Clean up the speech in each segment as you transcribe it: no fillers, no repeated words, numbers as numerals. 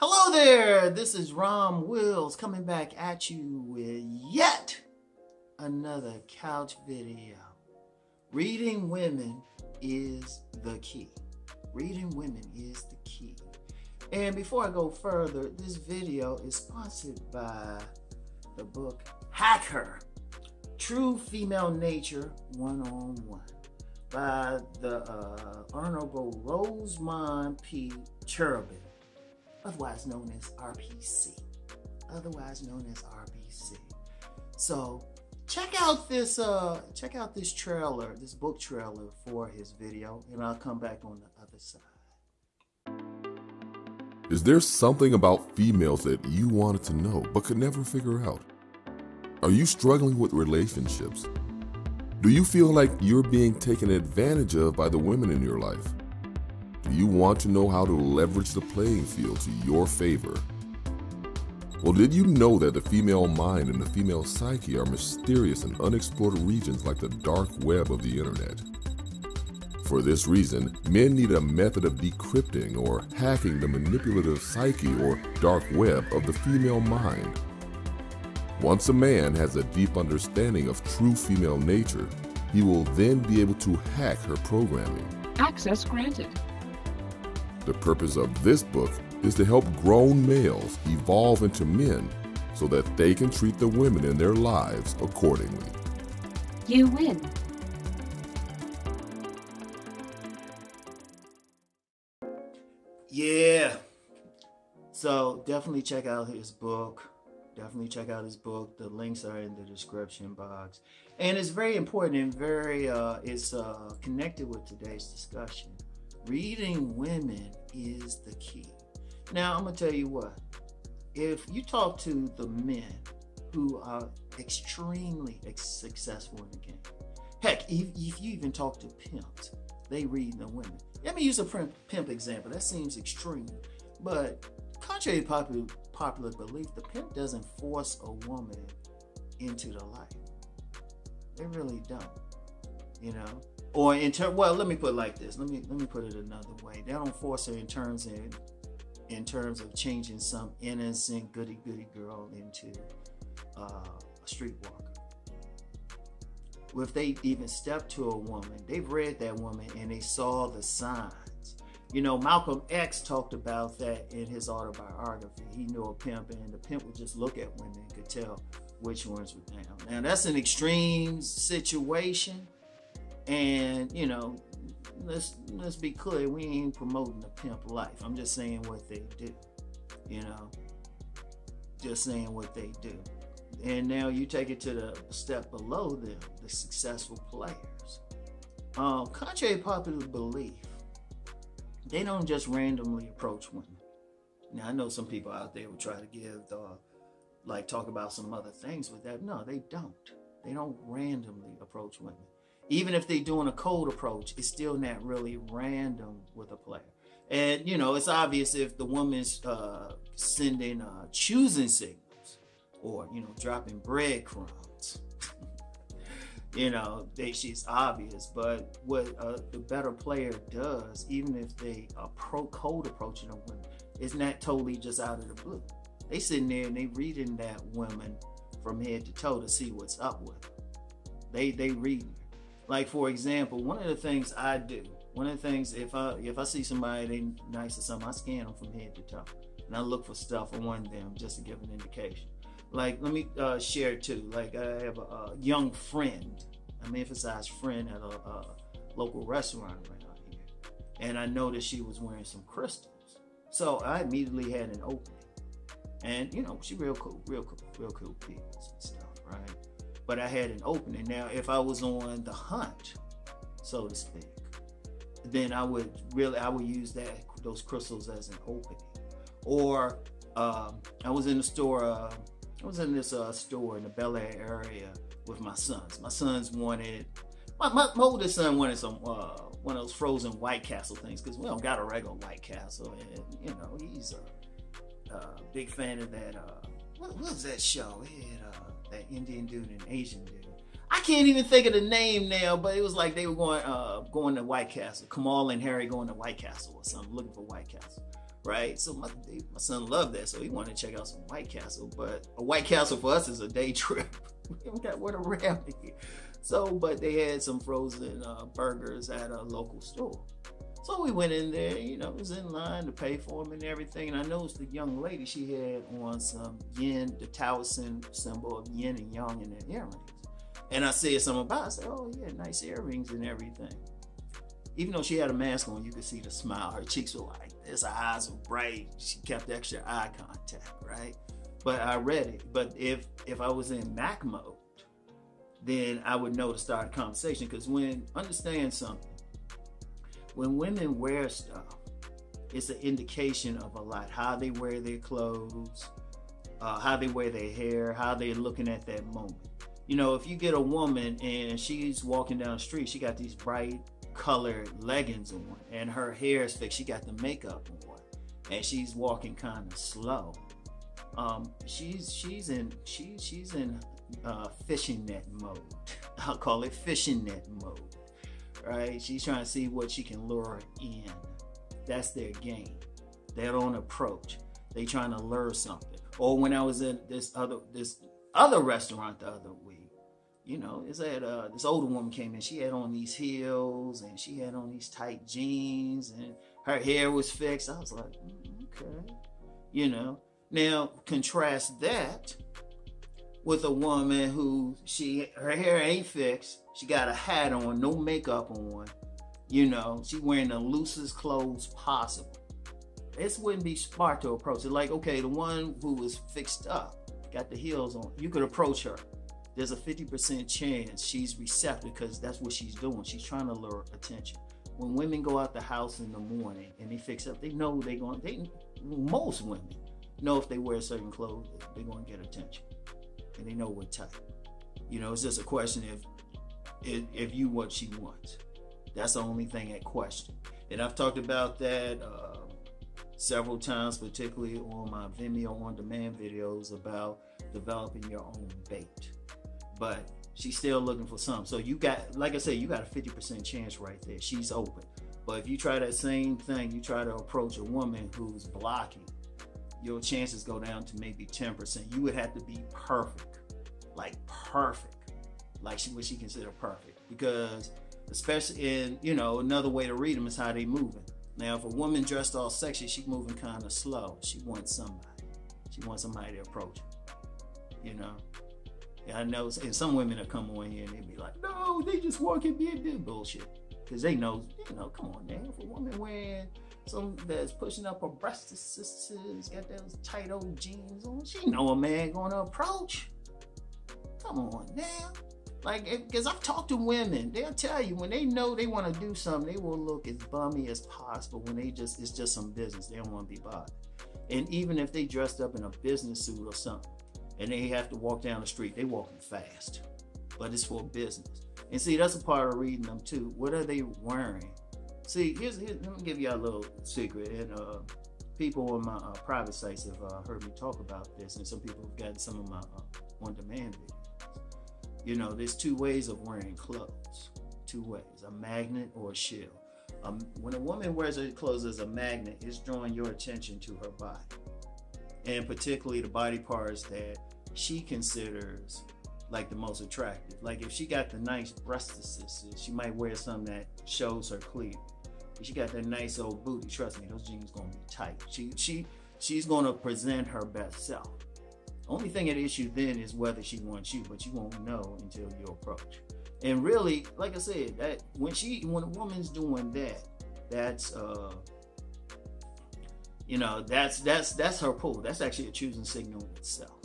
Hello there, this is Rom Wills coming back at you with yet another couch video. Reading women is the key. Reading women is the key. And before I go further, this video is sponsored by the book Hack Her, True Female Nature One-on-One by the Honorable Rosamond P. Cherubin, otherwise known as RPC. So check out this trailer, this book trailer for his video, and I'll come back on the other side. Is there something about females that you wanted to know but could never figure out? Are you struggling with relationships? Do you feel like you're being taken advantage of by the women in your life? Do you want to know how to leverage the playing field to your favor? Well, did you know that the female mind and the female psyche are mysterious and unexplored regions like the dark web of the internet? For this reason, men need a method of decrypting or hacking the manipulative psyche or dark web of the female mind. Once a man has a deep understanding of true female nature, he will then be able to hack her programming. Access granted. The purpose of this book is to help grown males evolve into men so that they can treat the women in their lives accordingly. You win. Yeah. So definitely check out his book. The links are in the description box. And it's very important and very it's connected with today's discussion. Reading women is the key. Now, I'm going to tell you what. If you talk to the men who are extremely successful in the game, heck, if you even talk to pimps, they read the women. Let me use a pimp example. That seems extreme. But contrary to popular belief, the pimp doesn't force a woman into the life. They really don't, you know? Or well, let me put it like this. Let me put it another way. They don't force her in terms of changing some innocent goody girl into a streetwalker. Well, if they even step to a woman, they've read that woman and they saw the signs. You know, Malcolm X talked about that in his autobiography. He knew a pimp, and the pimp would just look at women and could tell which ones were down. Now, that's an extreme situation. And, you know, let's be clear, we ain't promoting the pimp life. I'm just saying what they do, you know, just saying what they do. And now you take it to the step below them, the successful players. Contrary to popular belief, they don't just randomly approach women. Now, I know some people out there will try to give talk about some other things with that. No, they don't. They don't randomly approach women. Even if they're doing a cold approach, it's still not really random with a player. And, you know, it's obvious if the woman's sending choosing signals or, you know, dropping breadcrumbs. You know, she's obvious. But what the better player does, even if they are cold approaching a woman, it's not totally just out of the blue. They sitting there and they reading that woman from head to toe to see what's up with her. They reading. Like, for example, one of the things I do, if I see somebody they nice or something, I scan them from head to toe. And I look for stuff on them just to give an indication. Like, let me share too. Like, I have a young friend, I emphasize friend, at a local restaurant around here. And I noticed she was wearing some crystals. So I immediately had an opening. And, you know, she real cool people and stuff, right? But I had an opening. Now, if I was on the hunt, so to speak, then I would use those crystals as an opening. Or I was in the store. I was in this store in the Bel Air area with my sons. My sons wanted. My oldest son wanted some one of those frozen White Castle things because we don't got a regular White Castle, and you know he's a big fan of that. What was that show? He had that Indian dude and Asian dude. I can't even think of the name now, but it was like they were going to White Castle. Kamal and Harry going to White Castle or something, looking for White Castle. right? So my son loved that, so he wanted to check out some White Castle. But a White Castle for us is a day trip. We don't got one around here. So, but they had some frozen burgers at a local store. So we went in there, you know, was in line to pay for them and everything. And I noticed the young lady, she had on some yin, the Taoist symbol of yin and yang in her earrings. And I said something about it. I said, oh yeah, nice earrings and everything. Even though she had a mask on, you could see the smile. Her cheeks were like this, her eyes were bright. She kept extra eye contact, right? But I read it. But if I was in Mac mode, then I would know to start a conversation. Because understand something. When women wear stuff, it's an indication of a lot. How they wear their clothes, how they wear their hair, how they're looking at that moment. You know, if you get a woman and she's walking down the street, she got these bright colored leggings on and her hair is fixed, she got the makeup on, and she's walking kind of slow. She's in fishing net mode. I'll call it fishing net mode. Right? She's trying to see what she can lure in. That's their game. They don't approach. They trying to lure something. Or when I was in this other restaurant the other week, you know, it's at this older woman came in. She had on these heels and she had on these tight jeans and her hair was fixed. I was like, okay, you know. Now contrast that with a woman who her hair ain't fixed. She got a hat on, no makeup on. You know, she wearing the loosest clothes possible. This wouldn't be smart to approach it. Like, okay, the one who was fixed up, got the heels on, you could approach her. There's a 50% chance she's receptive because that's what she's doing. She's trying to lure attention. When women go out the house in the morning and they fix up, they know most women know if they wear certain clothes, they're going to get attention. And they know what type. You know, it's just a question if you what she wants. That's the only thing at question. And I've talked about that several times, particularly on my Vimeo on demand videos about developing your own bait. But she's still looking for something. So you got, like I said, you got a 50% chance right there. She's open. But if you try that same thing, you try to approach a woman who's blocking, your chances go down to maybe 10%. You would have to be perfect, like what she consider perfect. Because especially in, you know, another way to read them is how they moving. Now, if a woman dressed all sexy, she moving kind of slow. She wants somebody. She wants somebody to approach her, you know. Yeah, I know, and some women will come on here and they be like, no, they just walking being this bullshit. Because they know, you know, come on now. If a woman wearing some that's pushing up her breasts, got those tight old jeans on, she know a man going to approach. Come on now. Like, because I've talked to women, they'll tell you when they know they want to do something, they will look as bummy as possible when it's just some business. They don't want to be bothered. And even if they dressed up in a business suit or something, and they have to walk down the street, they walking fast, but it's for business. And see, that's a part of reading them too. What are they wearing? See, here's let me give you a little secret. And people on my private sites have heard me talk about this, and some people have gotten some of my on-demand videos. You know, there's two ways of wearing clothes. Two ways, a magnet or a shield. When a woman wears her clothes as a magnet, it's drawing your attention to her body. And particularly the body parts that she considers like the most attractive. Like if she got the nice breasts, she might wear something that shows her cleavage. If she got that nice old booty, trust me, those jeans gonna be tight. She's gonna present her best self. Only thing at issue then is whether she wants you, but you won't know until you approach. And really, like I said, that when a woman's doing that, that's you know, that's her pull. That's actually a choosing signal in itself.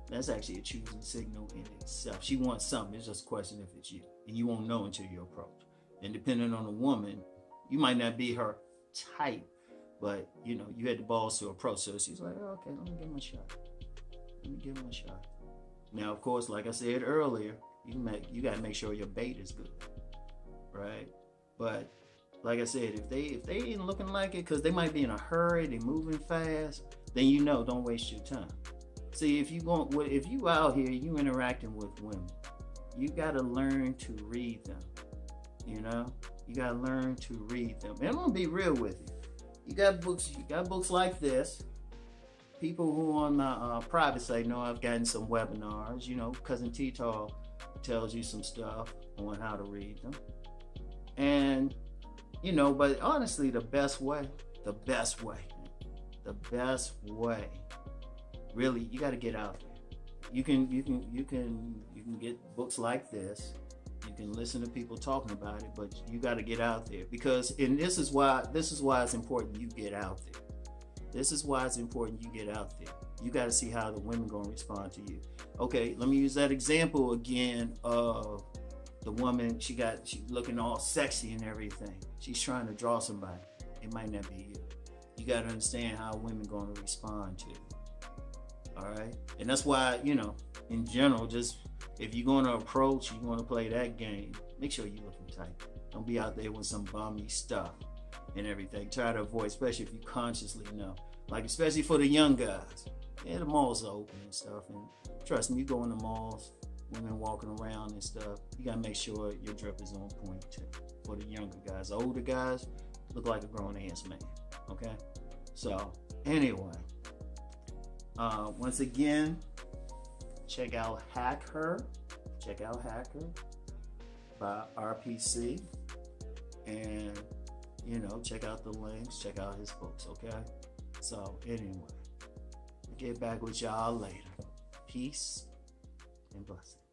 That's actually a choosing signal in itself. She wants something. It's just a question if it's you, and you won't know until you approach. And depending on the woman, you might not be her type, but you know, you had the balls to approach. So she's like, oh, okay, let me give him a shot. Let me give him a shot. Now, of course, like I said earlier, you got to make sure your bait is good, right? But like I said, if they ain't looking like it, because they might be in a hurry, they moving fast, then you know, don't waste your time. See, if you out here, you interacting with women, you got to learn to read them. You know, you got to learn to read them. And I'm gonna be real with you. You got books like this. People who on my private site know I've gotten some webinars. You know, Cousin T-Tall tells you some stuff on how to read them. And, you know, but honestly, the best way, really, you got to get out there. You can get books like this. You can listen to people talking about it, but you got to get out there, because, and this is why it's important you get out there. This is why it's important you get out there. You got to see how the women gonna respond to you. Okay, let me use that example again of the woman. She looking all sexy and everything. She's trying to draw somebody. It might not be you. You got to understand how women gonna respond to you. All right, and that's why, you know, in general, just if you're going to approach, you're going to play that game, make sure you're looking tight. Don't be out there with some bummy stuff and everything. Try to avoid, especially if you consciously know. Like, especially for the young guys. Yeah, the malls are open and stuff. And trust me, you go in the malls, women walking around and stuff, you got to make sure your drip is on point too. For the younger guys. The older guys look like a grown-ass man. Okay? So, anyway. Once again, check out Hack Her by RPC, and, you know, check out the links, check out his books. Okay, so anyway, I'll get back with y'all later. Peace and blessings.